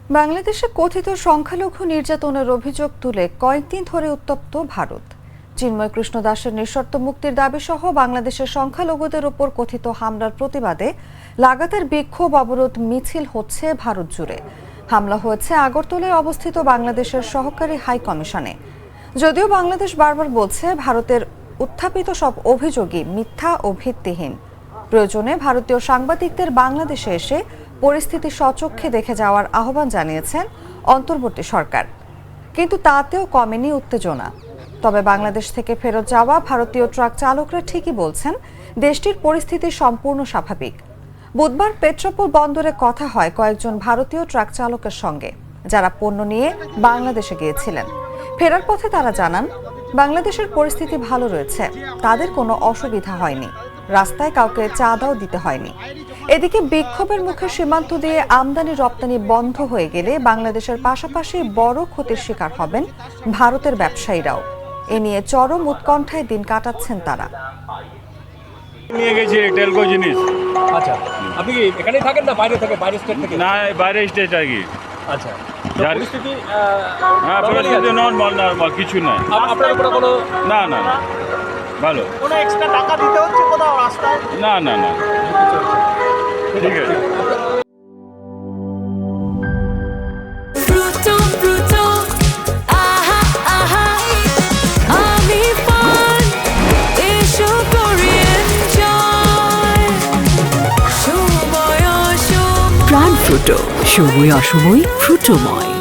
বাংলাদেশে কথিত সংখ্যালঘু নির্যাতনের অভিযোগ তুলে কয়েকদিন ধরে উত্তপ্ত ভারত। চিন্ময় কৃষ্ণ দাসের নিঃশর্ত মুক্তির দাবি সহ বাংলাদেশের সংখ্যালঘুদের উপর কথিত হামলার প্রতিবাদে লাগাতার বিক্ষোভ অবরোধ মিছিল হচ্ছে ভারত জুড়ে। হামলা হয়েছে আগরতলায় অবস্থিত বাংলাদেশের সহকারী হাই কমিশনে। যদিও বাংলাদেশ বারবার বলছে ভারতের উত্থাপিত সব অভিযোগই মিথ্যা ও ভিত্তিহীন। প্রয়োজনে ভারতীয় সাংবাদিকদের বাংলাদেশে এসে পরিস্থিতি স্বচক্ষে দেখে যাওয়ার আহ্বান জানিয়েছেন অন্তর্বর্তী সরকার। কিন্তু তাতেও কমেনি উত্তেজনা। তবে বাংলাদেশ থেকে ফেরত যাওয়া ভারতীয় ট্রাক চালকরা ঠিকই বলছেন দেশটির পরিস্থিতি সম্পূর্ণ স্বাভাবিক। বুধবার পেট্রাপোল বন্দরে কথা হয় কয়েকজন ভারতীয় ট্রাক চালকের সঙ্গে, যারা পণ্য নিয়ে বাংলাদেশে গিয়েছিলেন। ফেরার পথে তারা জানান বাংলাদেশের পরিস্থিতি ভালো রয়েছে, তাদের কোনো অসুবিধা হয়নি, রাস্তায় কাউকে চাঁদাও দিতে হয়নি। এদিকে বিক্ষোভের মুখে সীমান্ত দিয়ে আমদানি রপ্তানি বন্ধ হয়ে গেলে বাংলাদেশের পাশাপাশি বড় ক্ষতির শিকার হবেন ভারতের ব্যবসায়ীরাও। এ নিয়ে চরম উৎকণ্ঠায় দিন কাটাচ্ছেন তারা। নিয়ে গেছি টেলকো জিনিস। আচ্ছা, আপনি কি এখানেই থাকেন না বাইরে থেকে, বাইরে স্টেট থেকে? না, বাইরে স্টেট আর কি। আচ্ছা, পরিস্থিতি হ্যাঁ, পরিস্থিতি নর্মাল, কিছু না। আপনার উপরে কোনো না না না, ভালো। কোনো এক্সট্রা টাকা দিতে হচ্ছে কোথাও রাস্তায়? না না না, ঠিক আছে। প্রাণ ফ্রুটো, সময় অসময় ফ্রুটোময়।